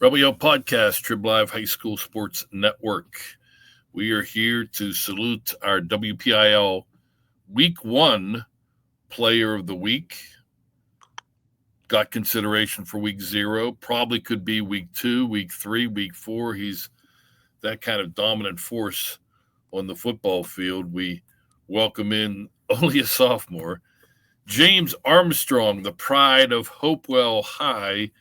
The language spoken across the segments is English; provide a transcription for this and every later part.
WPIAL Podcast, Trib Live High School Sports Network. We are here to salute our WPIAL Week 1 Player of the Week. Got consideration for Week 0. Probably could be Week 2, Week 3, Week 4. He's that kind of dominant force on the football field. We welcome in only a sophomore, James Armstrong, the pride of Hopewell High.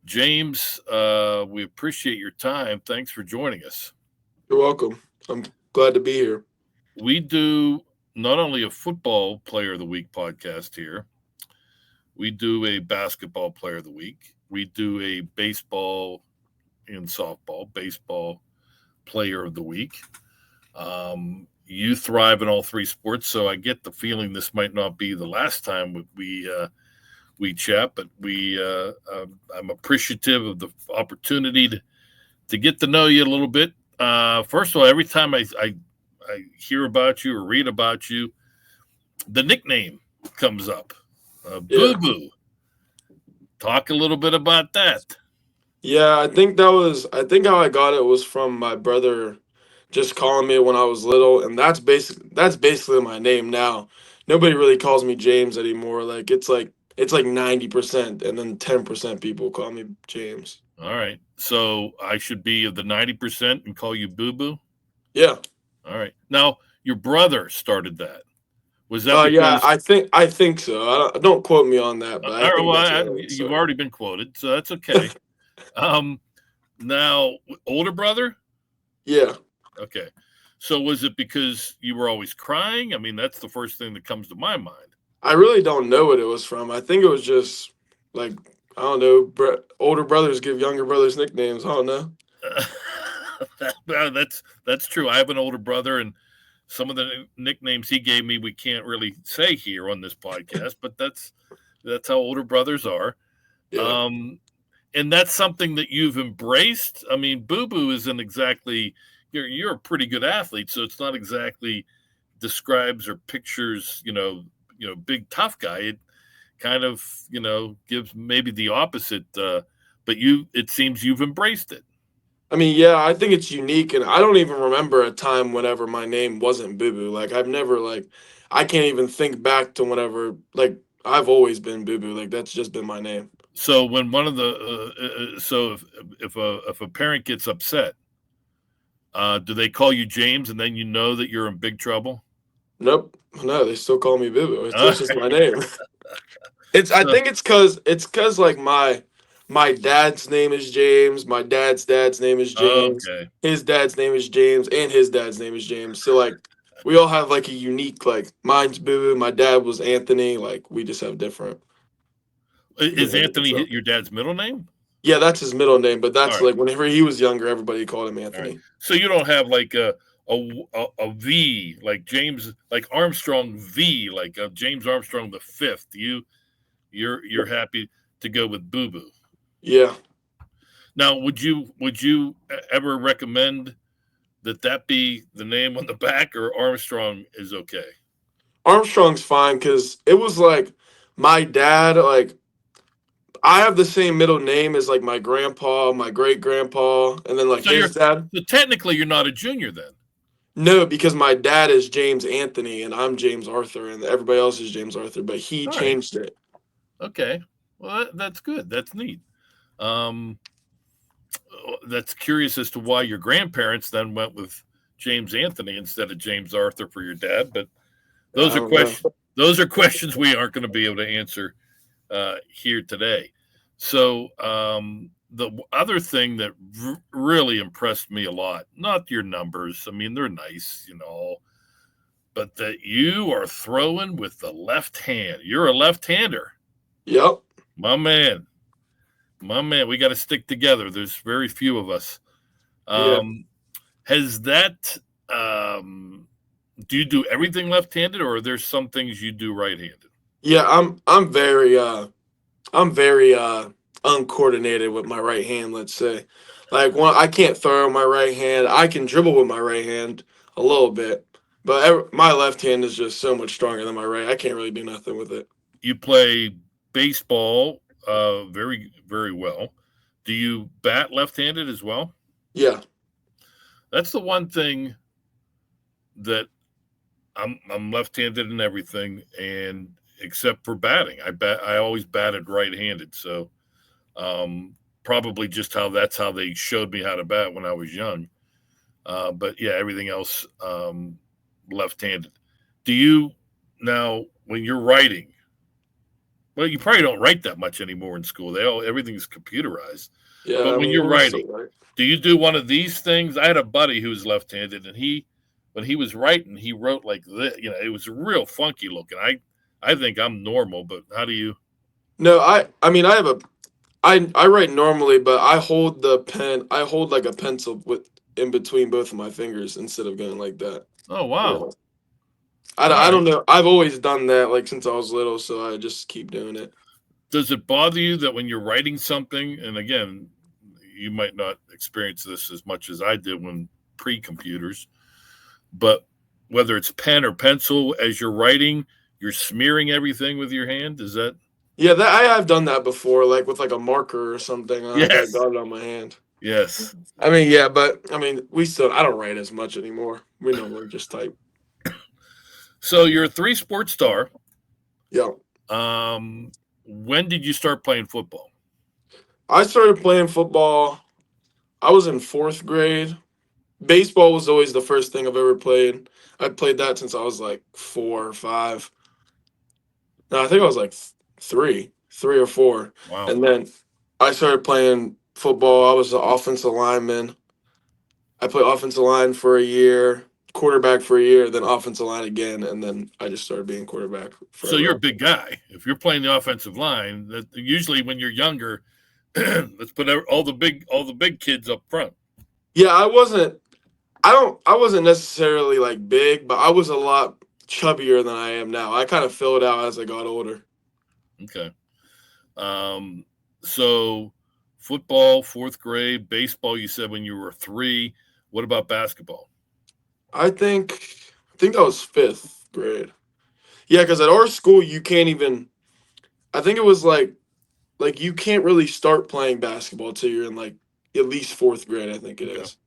James, we appreciate your time. Thanks for joining us. You're welcome. I'm glad to be here. We do not only a football player of the week podcast here, we do a basketball player of the week. We do a baseball and softball, baseball player of the week. You thrive in all three sports, so I get the feeling this might not be the last time we chat, but I'm appreciative of the opportunity to get to know you a little bit. First of all, every time I hear about you or read about you, the nickname comes up, Boo Boo. Talk a little bit about that. Yeah, I think how I got it was from my brother just calling me when I was little, and that's basically my name now. Nobody really calls me James anymore. It's like 90%, and then 10% people call me James. All right. So I should be of the 90% and call you Boo Boo? Yeah. All right. Now, your brother started that. Was that because... Yeah, I think so. Don't quote me on that, but I think that's what it you've already been quoted, so that's okay. Now, older brother? Yeah. Okay. So was it because you were always crying? I mean, that's the first thing that comes to my mind. I really don't know what it was from. I think it was just like, I don't know, older brothers give younger brothers nicknames. I don't know. That's true. I have an older brother, and some of the nicknames he gave me we can't really say here on this podcast, but that's how older brothers are. Yeah. And that's something that you've embraced. I mean, Boo Boo isn't exactly, you're a pretty good athlete, so it's not exactly describes or pictures, big tough guy. It kind of, gives maybe the opposite, but it seems you've embraced it. I mean, yeah, I think it's unique, and I don't even remember a time whenever my name wasn't Boo Boo. I can't even think back to whenever, I've always been Boo Boo. That's just been my name. So when one of the, so if a parent gets upset, do they call you James and then you know that you're in big trouble? Nope. No, they still call me Boo Boo. It's just my name. I think it's cause like my dad's name is James. My dad's name is James. Okay. His dad's name is James, and his dad's name is James. So we all have a unique mine's Boo Boo. My dad was Anthony. We just have different. Is Anthony your dad's middle name? Yeah, that's his middle name. But that's whenever he was younger, everybody called him Anthony. Right. So you don't have a V like James, like Armstrong V, like James Armstrong the fifth. You're happy to go with Boo Boo. Yeah. Now, would you ever recommend that be the name on the back, or Armstrong is okay? Armstrong's fine because it was my dad. I have the same middle name as my grandpa, my great grandpa, and then his dad. So technically, you're not a junior then. No, because my dad is James Anthony and I'm James Arthur, and everybody else is James Arthur, but he changed it. Okay, well that's good. That's neat. That's curious as to why your grandparents then went with James Anthony instead of James Arthur for your dad, but those are questions. Those are questions we aren't going to be able to answer here today. So the other thing that really impressed me a lot, not your numbers, I mean, they're nice, but that you are throwing with the left hand. You're a left-hander. Yep. My man, we got to stick together. There's very few of us. Has that, do you do everything left-handed, or are there some things you do right-handed? Yeah, I'm very uncoordinated with my right hand, let's say. I can't throw my right hand. I can dribble with my right hand a little bit, but my left hand is just so much stronger than my right. I can't really do nothing with it. You play baseball very, very well. Do you bat left-handed as well? Yeah. That's the one thing that I'm left-handed in everything, and except for batting, I always batted right-handed. So probably just that's how they showed me how to bat when I was young. But yeah, everything else left-handed. Do you now when you're writing? Well, you probably don't write that much anymore in school. Everything's computerized. Yeah. But I when mean, you're we still writing, like. do you do one of these things? I had a buddy who was left-handed, and when he was writing, he wrote like this. It was real funky looking. I think I'm normal, but how do you? No, I mean, I write normally, but I hold the pen. I hold like a pencil with in between both of my fingers instead of going like that. Oh Yeah. wow! All I right. don't know. I've always done that like since I was little, so I just keep doing it. Does it bother you that when you're writing something, and again, you might not experience this as much as I did when pre-computers, but whether it's pen or pencil, as you're writing, you're smearing everything with your hand? Is that? Yeah, that I have done that before, like with like a marker or something. I got Yes. got it on my hand. Yes. I mean, yeah, but I mean, we still. I don't write as much anymore. We normally just type. So you're a three-sport star. Yeah, When did you start playing football? I started playing football. I was in fourth grade. Baseball was always the first thing I've ever played. I played that since I was like 4 or 5. No, I think I was like 3 or 4. Wow. And then I started playing football. I was an offensive lineman. I played offensive line for a year, quarterback for a year, then offensive line again, and then I just started being quarterback So you're forever. a big guy. If you're playing the offensive line, that usually when you're younger, let's put all the big kids up front. Yeah, I wasn't necessarily like big, but I was a lot chubbier than I am now. I kind of filled out as I got older. Okay. Um, so football, fourth grade, baseball. You said when you were 3. What about basketball? I think that was 5th grade. Yeah, because at our school you can't even. I think it was like you can't really start playing basketball till you're in like at least 4th grade. I think it Okay. is.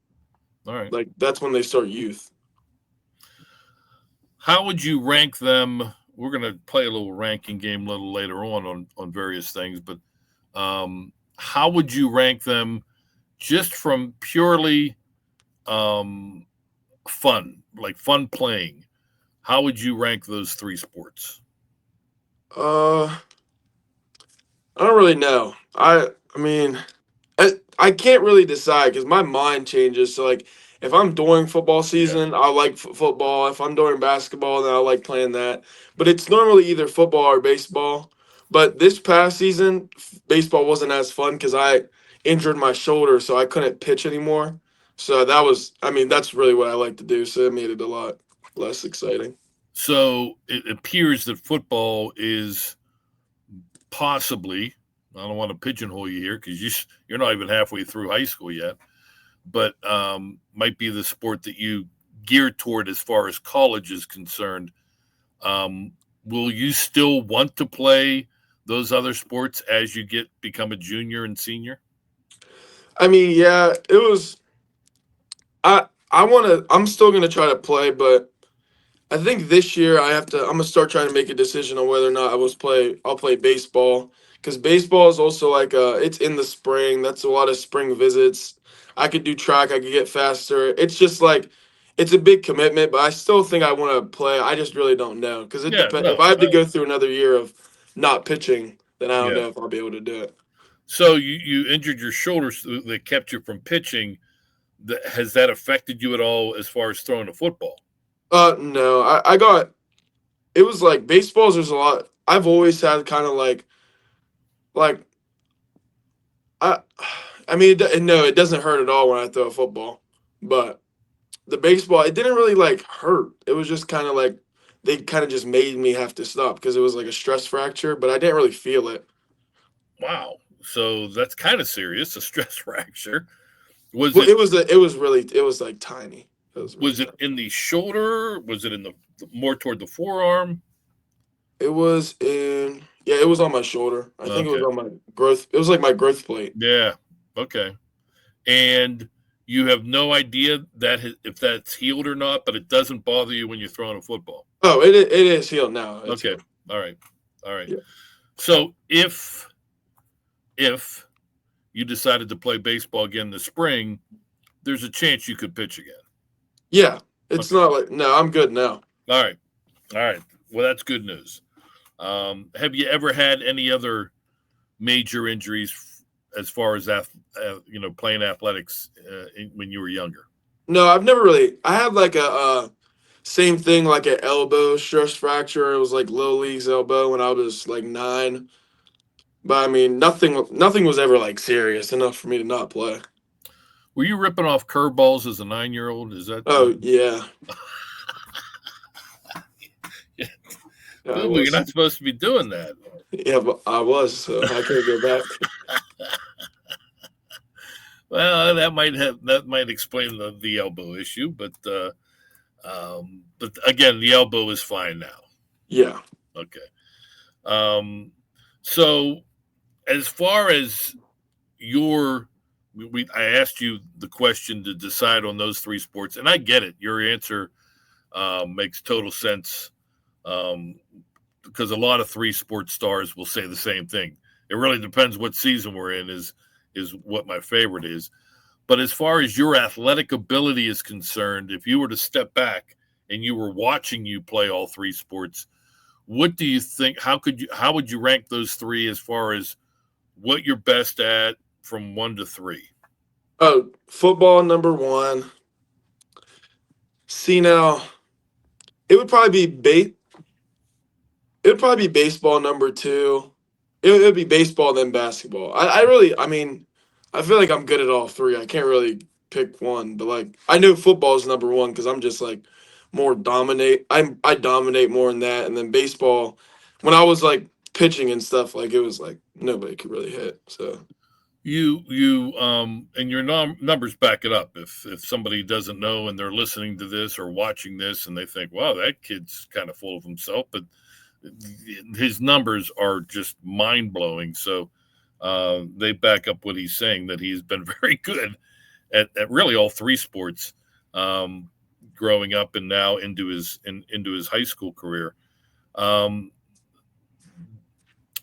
All right. Like that's when they start youth. How would you rank them? We're going to play a little ranking game a little later on various things, but how would you rank them just from purely um, fun, like fun playing? How would you rank those 3 sports? Uh, I don't really know. I mean, I can't really decide because my mind changes. So like, if I'm doing football Yeah. season, I like football. If I'm doing basketball, then I like playing that. But it's normally either football or baseball. But this past season, baseball wasn't as fun because I injured my shoulder, so I couldn't pitch anymore. So that was, I mean, that's really what I like to do. So it made it a lot less exciting. So it appears that football is possibly, I don't want to pigeonhole you here because you're not even halfway through high school yet, but might be the sport that you gear toward as far as college is concerned. Um, will you still want to play those other sports as you become a junior and senior? I mean, yeah, it was. I'm still gonna try to play, but I think this year I'm gonna start trying to make a decision on whether or not I'll play baseball because baseball is also like it's in the spring. That's a lot of spring visits. I could do track. I could get faster. It's just like it's a big commitment, but I still think I want to play. I just really don't know because it Yeah, depends. If no, I have to go through another year of not pitching, then I don't yeah. know if I'll be able to do it. So you injured your shoulder that kept you from pitching. Has that affected you at all as far as throwing a football? No, I got it was like baseballs. There's a lot. I've always had kind of like I, I mean, no, it doesn't hurt at all when I throw a football. But the baseball, it didn't really like hurt. It was just kind of like they kind of just made me have to stop because it was like a stress fracture. But I didn't really feel it. Wow. So that's kind of serious, a stress fracture. Was Well, it it was like tiny. It was really was it tiny. in the shoulder? Was it in the more toward the forearm? It was in yeah, it was on my shoulder. I think it was Okay. on my growth. It was like my growth plate. Yeah. Okay. And you have no idea if that's healed or not, but it doesn't bother you when you're throwing a football. Oh, it is healed now. It's Okay. healed. All right. All right. Yeah. So if you decided to play baseball again this spring, there's a chance you could pitch again. Yeah. It's Okay. not like no, I'm good now. All right. All right. Well, that's good news. Have you ever had any other major injuries as far as playing athletics when you were younger? No, I've never really. I had like a same thing, like an elbow stress fracture. It was like little league's elbow when I was like 9. But I mean, nothing was ever like serious enough for me to not play. Were you ripping off curveballs as a 9-year-old? Is that? Oh yeah, yeah, I Boo boo, you're was. not supposed to be doing that. Yeah, but I was. So I can't go back. Well, that might explain the elbow issue, but again, the elbow is fine now. Yeah. Okay. So as far as I asked you the question to decide on those 3 sports, and I get it. Your answer makes total sense because a lot of 3 sports stars will say the same thing. It really depends what season we're in is what my favorite is. But as far as your athletic ability is concerned, if you were to step back and you were watching you play all 3 sports, what do you think? How would you rank those 3 as far as what you're best at from 1 to 3? Oh, football number 1. See now, it would probably be it would probably be baseball number 2. It would be baseball then basketball. I mean, I feel like I'm good at all 3. I can't really pick one, but like I know football is number 1 because I'm just like more dominate. I dominate more in that, and then baseball. When I was like pitching and stuff, like it was like nobody could really hit. So And your numbers back it up. If somebody doesn't know and they're listening to this or watching this and they think, wow, that kid's kind of full of himself, but his numbers are just mind blowing. So they back up what he's saying, that he's been very good at really all 3 sports growing up and now into his high school career.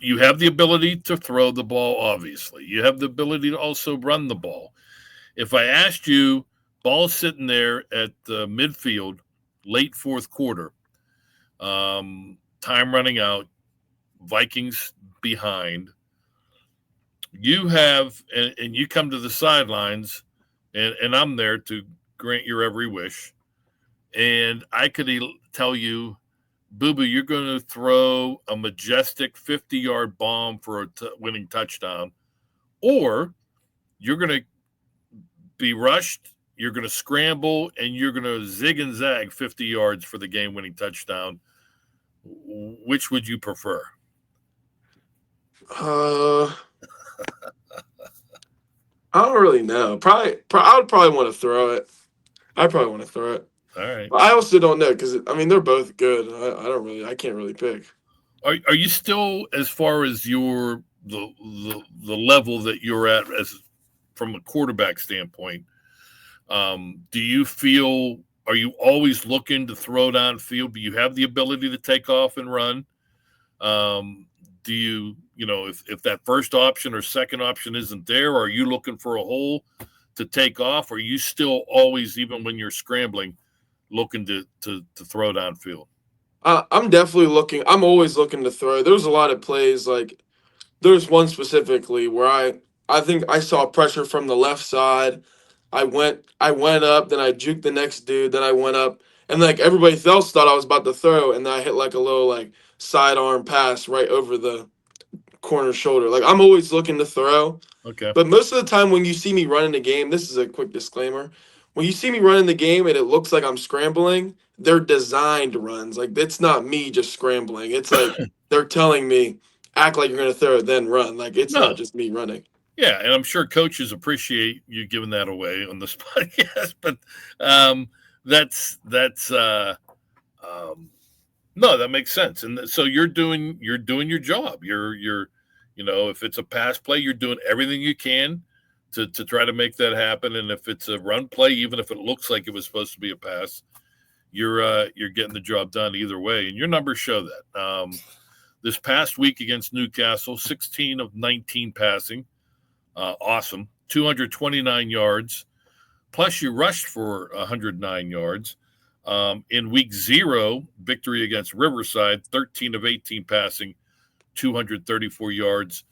You have the ability to throw the ball, obviously. You have the ability to also run the ball. If I asked you, ball sitting there at the midfield, late 4th quarter, time running out, Vikings behind, you have, and you come to the sidelines, and I'm there to grant your every wish, and I could tell you, Boo Boo, you're going to throw a majestic 50-yard bomb for a winning touchdown, or you're going to be rushed, you're going to scramble, and you're going to zig and zag 50 yards for the game-winning touchdown. Which would you prefer? I don't really know. I would probably want to throw it. I probably want to throw it. All right. But I also don't know because I mean they're both good. I can't really pick. Are you still, as far as the level that you're at as from a quarterback standpoint? Do you feel, are you always looking to throw downfield? Do you have the ability to take off and run? Do you, if that first option or second option isn't there, are you looking for a hole to take off? Or are you still always, even when you're scrambling, looking to throw downfield? I'm definitely looking. I'm always looking to throw. There was a lot of plays like there's one specifically where I think I saw pressure from the left side. I went up, then I juked the next dude, then I went up, and like everybody else thought I was about to throw, and then I hit like a little like sidearm pass right over the corner shoulder. Like I'm always looking to throw. Okay. But most of the time when you see me running the game, this is a quick disclaimer. When you see me running the game and it looks like I'm scrambling, they're designed runs. Like it's not me just scrambling. It's like they're telling me act like you're gonna throw it, then run. Like it's No. not just me running. Yeah, and I'm sure coaches appreciate you giving that away on this podcast, but that's no, that makes sense. And so you're doing your job. You're if it's a pass play, you're doing everything you can to try to make that happen. And if it's a run play, even if it looks like it was supposed to be a pass, you're getting the job done either way. And your numbers show that. This past week against Newcastle, 16 of 19 passing, awesome, 229 yards. Plus, you rushed for 109 yards. In week 0, victory against Riverside, 13 of 18 passing, 234 yards.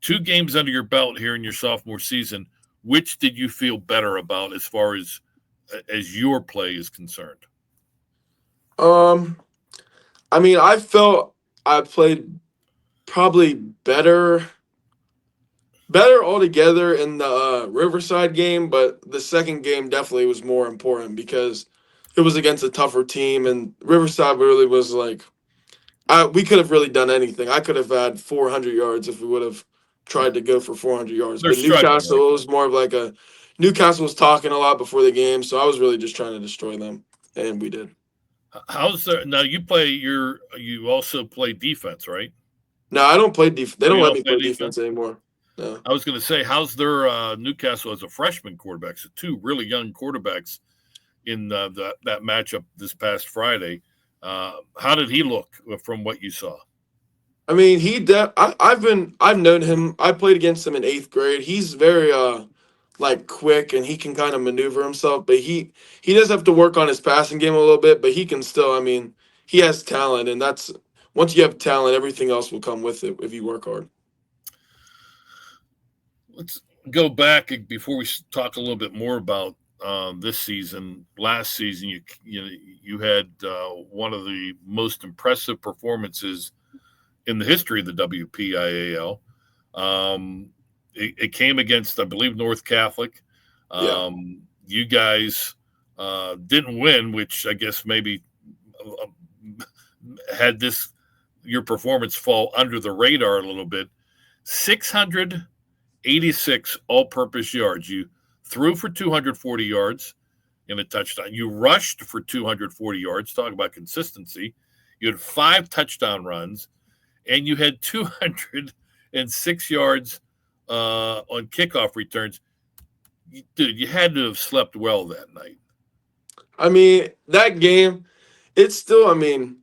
2 games under your belt here in your sophomore season. Which did you feel better about as far as your play is concerned? I mean, I felt I played probably better altogether in the Riverside game, but the second game definitely was more important because it was against a tougher team, and Riverside really was like, we could have really done anything. I could have had 400 yards if we would have tried to go for 400 yards. They're But struggling right Newcastle, it now. was more of like a Newcastle was talking a lot before the game, so I was really just trying to destroy them, and we did. How's there now? You also play defense, right? No, I don't play defense. They Oh, don't you let don't me play play defense defense? anymore. No. I was going to say, how's their Newcastle as a freshman quarterback? So 2 really young quarterbacks in that matchup this past Friday. How did he look from what you saw? I mean, I've known him. I played against him in 8th grade. He's very like quick, and he can kind of maneuver himself, but he does have to work on his passing game a little bit, but he can still, I mean, he has talent, and that's once you have talent, everything else will come with it if you work hard. Let's go back before we talk a little bit more about this season. Last season, you had one of the most impressive performances in the history of the WPIAL. It came against, I believe, North Catholic. Yeah. You guys didn't win, which I guess maybe had your performance fall under the radar a little bit. 686 all-purpose yards. You threw for 240 yards in a touchdown. You rushed for 240 yards. Talk about consistency. You had 5 touchdown runs, and you had 206 yards on kickoff returns. Dude, you had to have slept well that night. I mean, that game, it's still, I mean,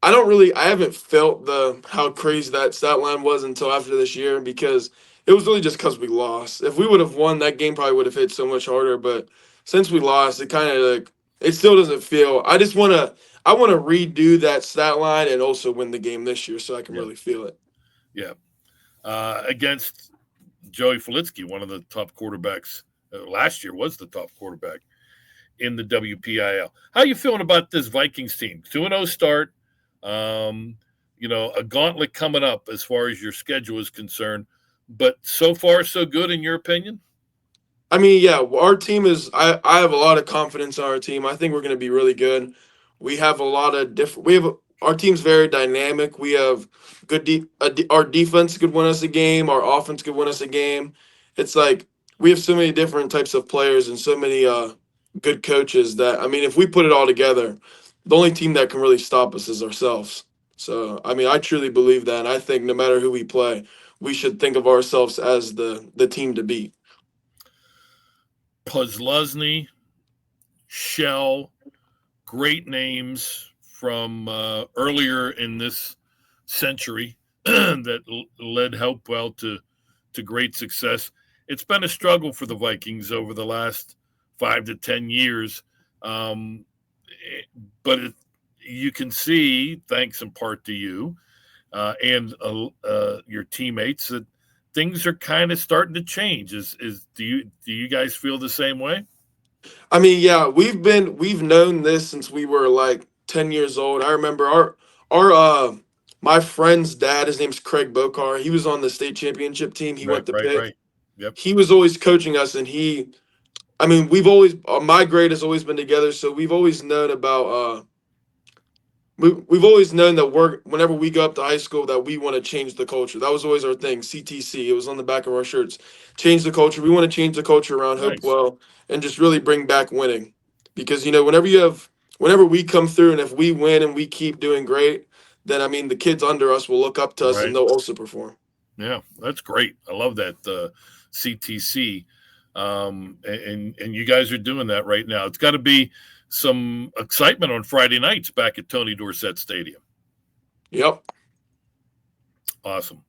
I haven't felt how crazy that stat line was until after this year because it was really just because we lost. If we would have won, that game probably would have hit so much harder. But since we lost, it kind of like, it still doesn't feel, I want to redo that stat line and also win the game this year so I can Yeah. really feel it. Yeah. Against Joey Felitsky, one of the top quarterbacks last year, was the top quarterback in the WPIL. How are you feeling about this Vikings team? 2-0 start. A gauntlet coming up as far as your schedule is concerned. But so far, so good in your opinion? I mean, yeah, our team is. I have a lot of confidence in our team. I think we're going to be really good. We have a lot of different. Our team's very dynamic. We have our defense could win us a game. Our offense could win us a game. It's like we have so many different types of players and so many good coaches that I mean, if we put it all together, the only team that can really stop us is ourselves. So I mean, I truly believe that. And I think no matter who we play, we should think of ourselves as the team to beat. Pozluzny, Shell, great names from earlier in this century that led Hopewell to great success. It's been a struggle for the Vikings over the last 5 to 10 years, but you can see, thanks in part to you and your teammates, that things are kind of starting to change. Do you guys feel the same way? I mean, yeah, we've known this since we were like 10 years old. I remember our my friend's dad, his name's Craig Bokar. He was on the state championship team. He went to Pitt. Right. Yep. He was always coaching us, and I mean, we've always my grade has always been together, so we've always known about we've always known that whenever we go up to high school that we want to change the culture. That was always our thing. CTC. It was on the back of our shirts. Change the culture. We want to change the culture around Nice. Hopewell and just really bring back winning. Because whenever we come through and if we win and we keep doing great, then I mean the kids under us will look up to us Right. and they'll also perform. Yeah, that's great. I love that. CTC. And you guys are doing that right now. It's got to be some excitement on Friday nights back at Tony Dorsett Stadium. Yep. Awesome.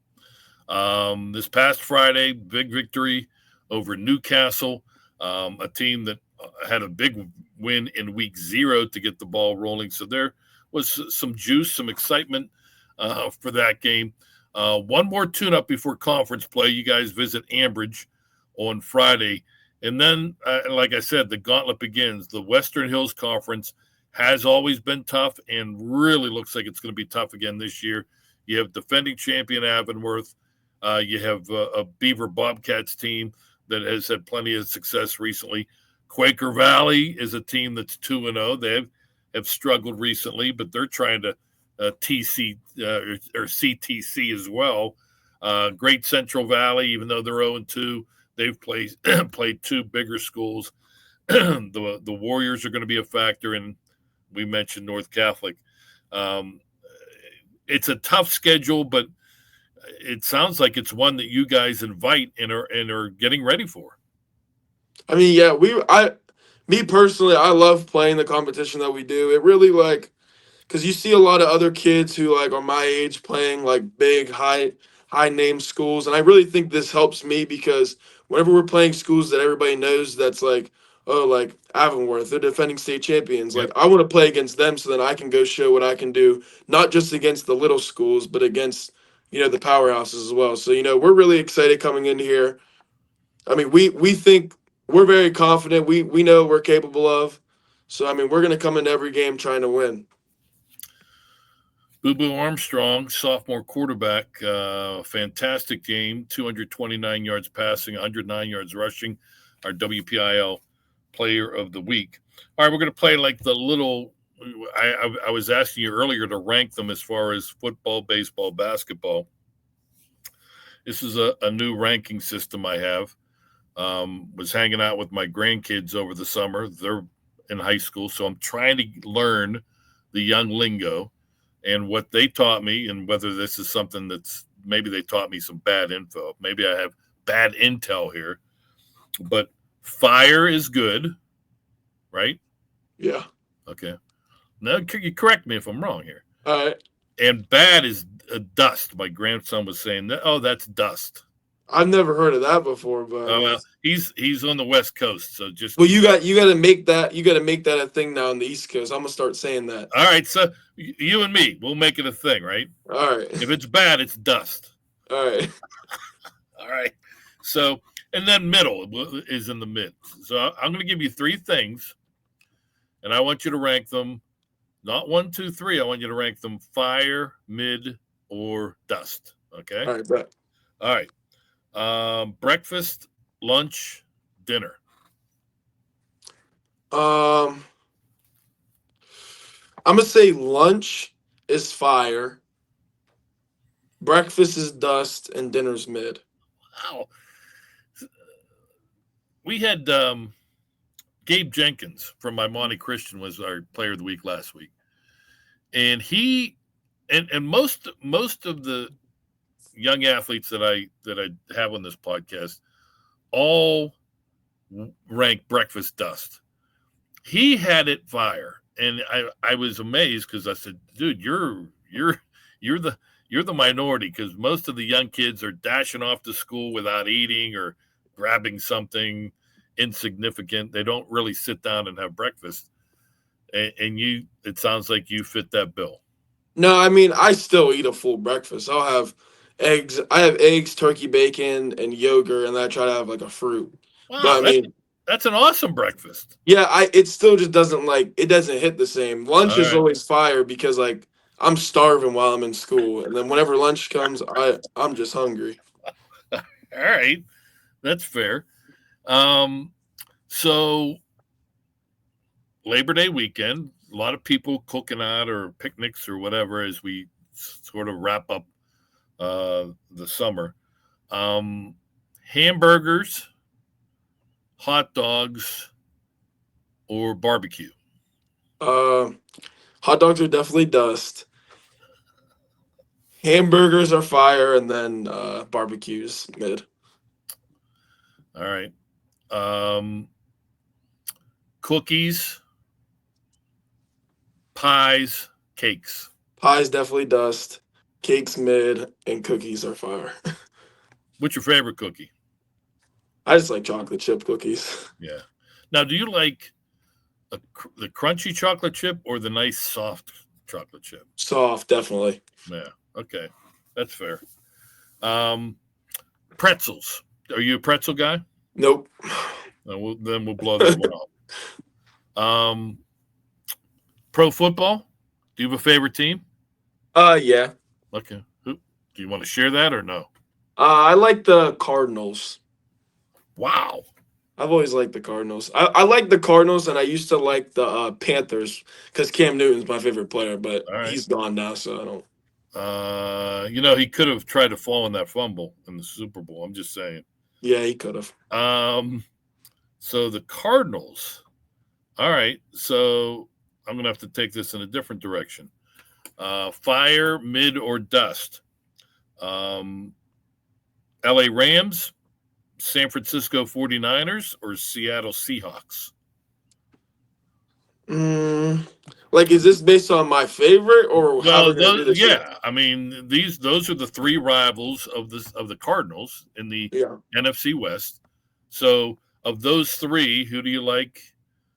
This past Friday, big victory over Newcastle, a team that had a big win in week 0 to get the ball rolling. So there was some juice, some excitement for that game. One more tune-up before conference play. You guys visit Ambridge on Friday. And then, like I said, the gauntlet begins. The Western Hills Conference has always been tough and really looks like it's going to be tough again this year. You have defending champion Avonworth. You have a Beaver Bobcats team that has had plenty of success recently. Quaker Valley is a team that's 2-0. They have struggled recently, but they're trying to TC or CTC as well. Great Central Valley, even though they're 0-2, they've played 2 bigger schools. The Warriors are going to be a factor, and we mentioned North Catholic. It's a tough schedule, but it sounds like it's one that you guys invite and are getting ready for. I mean, yeah, me personally, I love playing the competition that we do. It really because you see a lot of other kids who are my age playing big high name schools, and I really think this helps me because whenever we're playing schools that everybody knows, that's Avonworth, they're defending state champions. Yep. I want to play against them so then I can go show what I can do, not just against the little schools, but against the powerhouses as well. So we're really excited coming in here. I mean, we think we're very confident. We know we're capable of. So I mean, we're gonna come into every game trying to win. Boo Boo Armstrong, sophomore quarterback, fantastic game, 229 yards passing, 109 yards rushing, our WPIAL player of the week. All right, we're going to play the little – I was asking you earlier to rank them as far as football, baseball, basketball. This is a new ranking system I have. Was hanging out with my grandkids over the summer. They're in high school, so I'm trying to learn the young lingo and what they taught me, and whether this is something that's maybe they taught me some bad info. Maybe I have bad intel here. But fire is good, right? Yeah. Okay. Now, you correct me if I'm wrong here. All right. And bad is dust. My grandson was saying that. Oh, that's dust. I've never heard of that before, but well, he's on the West Coast, so just you got to make that a thing now on the East Coast. I'm gonna start saying that. All right, so you and me, we'll make it a thing, right? All right. If it's bad, it's dust. All right. All right. So, and then middle is in the mid. So I'm going to give you 3 things, and I want you to rank them. Not 1, 2, 3. I want you to rank them fire, mid, or dust. Okay. All right. Bet. All right. Breakfast, lunch, dinner. I'm gonna say lunch is fire, breakfast is dust, and dinner's mid. Wow. We had Gabe Jenkins from my Monte Christian was our player of the week last week, and he and most of the young athletes that I have on this podcast all rank breakfast dust. He had it fire, and I was amazed because I said, "Dude, you're the minority because most of the young kids are dashing off to school without eating or grabbing something insignificant. They don't really sit down and have breakfast, and you. It sounds like you fit that bill." No, I mean I still eat a full breakfast. I'll have eggs. I have eggs, turkey bacon, and yogurt, and then I try to have a fruit. Wow, but I mean, that's an awesome breakfast. Yeah, it still just doesn't it doesn't hit the same. Lunch is always fire because I'm starving while I'm in school, and then whenever lunch comes, I'm just hungry. All right, that's fair. So Labor Day weekend, a lot of people cooking out or picnics or whatever as we sort of wrap up the summer. Hamburgers, hot dogs, or barbecue? Hot dogs are definitely dust. Hamburgers are fire, and then barbecues mid. All right. Cookies, pies, cakes. Pie's definitely dust. Cake's mid, and cookies are fire. What's your favorite cookie? I just like chocolate chip cookies. Yeah. Now, do you like the crunchy chocolate chip or the nice soft chocolate chip? Soft, definitely. Yeah. Okay. That's fair. Um, Pretzels. Are you a pretzel guy? Nope. Then we'll blow that one off. Pro football. Do you have a favorite team? Yeah. Okay. Who? Do you want to share that or no? I like the Cardinals. Wow. I've always liked the Cardinals. I like the Cardinals, and I used to like the Panthers because Cam Newton's my favorite player, but All right. he's gone now, so I don't. He could have tried to fall in that fumble in the Super Bowl. I'm just saying. Yeah, he could have. So the Cardinals. All right. So I'm gonna have to take this in a different direction. Fire, mid, or dust. LA Rams, San Francisco 49ers, or Seattle Seahawks? Like, is this based on my favorite or how we're Well, gonna do this here? yeah. I mean, those are the three rivals of the Cardinals in the Yeah, NFC West. So, of those three, who do you like?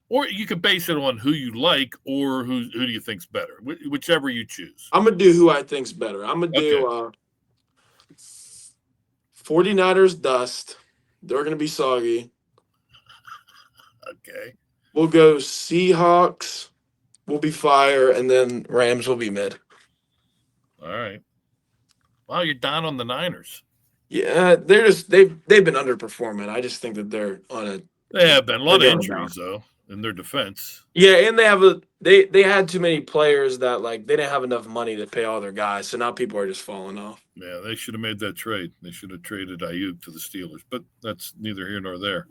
Or you could base it on who you like or who do you think's better, whichever you choose. I'm gonna do who I think's better. I'm gonna Okay. do 49ers dust. They're gonna be soggy. Okay. We'll go Seahawks. Will be fire, and then Rams will be mid. All right. Wow, you're down on the Niners. Yeah, they've been underperforming. I just think that they're on a They have been a they're lot of going down. injuries though in their defense. Yeah, and they had too many players that like they didn't have enough money to pay all their guys, so now people are just falling off. Yeah, they should have made that trade. They should have traded Ayuk to the Steelers, but that's neither here nor there.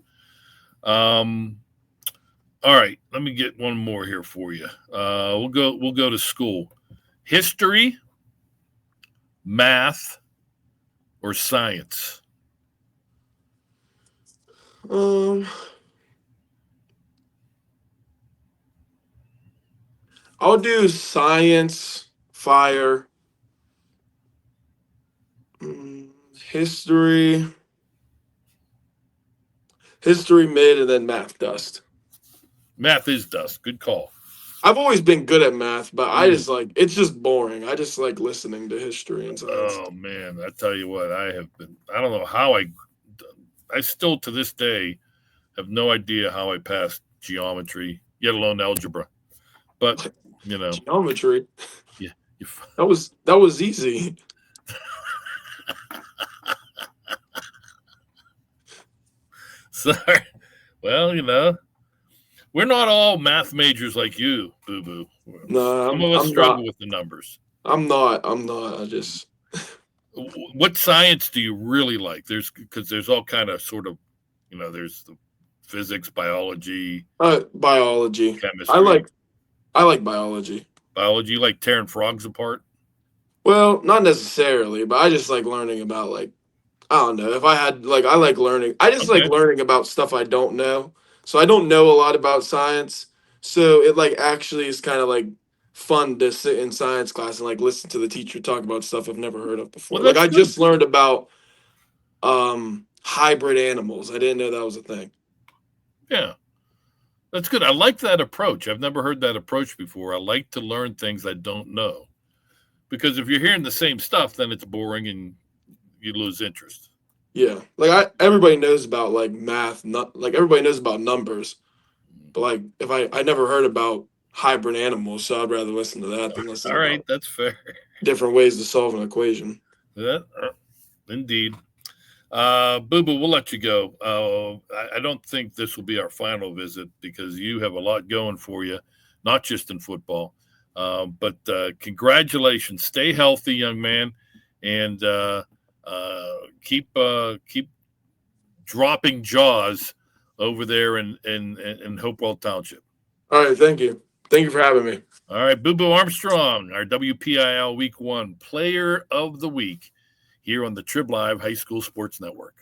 All right, let me get one more here for you. We'll go to school. History, math, or science? I'll do science, fire, history, history mid, and then math dust. Math is dust. Good call. I've always been good at math, but I just like it's just boring. I just like listening to history and science. Oh man, I tell you what, I have been. I don't know how I still to this day have no idea how I passed geometry, yet alone algebra. But Geometry. yeah, That was easy. Sorry. Well, we're not all math majors like you, Boo Boo. No, Some of us I'm struggle not. with the numbers. I'm not. I'm not. I just. What science do you really like? Because there's all kind of sort of, there's the physics, biology, Biology. chemistry. I like biology. Biology, you like tearing frogs apart? Well, not necessarily, but I just like learning about like I don't know. If I had like I like learning. I just like Okay. learning about stuff I don't know. So I don't know a lot about science. So it like actually is kind of like fun to sit in science class and like listen to the teacher talk about stuff I've never heard of before. Well, Like that's I good. just learned about hybrid animals. I didn't know that was a thing. Yeah. That's good. I like that approach. I've never heard that approach before. I like to learn things I don't know. Because if you're hearing the same stuff, then it's boring and you lose interest. Yeah. Like everybody knows about like math, not like everybody knows about numbers. But like if I never heard about hybrid animals, so I'd rather listen to that than listen All right, about that's fair. different ways to solve an equation. Indeed. Boo Boo, we'll let you go. I don't think this will be our final visit because you have a lot going for you, not just in football. But congratulations. Stay healthy, young man, and keep dropping jaws over there in Hopewell Township. All right, thank you. Thank you for having me. All right, Boo Boo Armstrong, our WPIAL Week 1 Player of the Week here on the Trib Live High School Sports Network.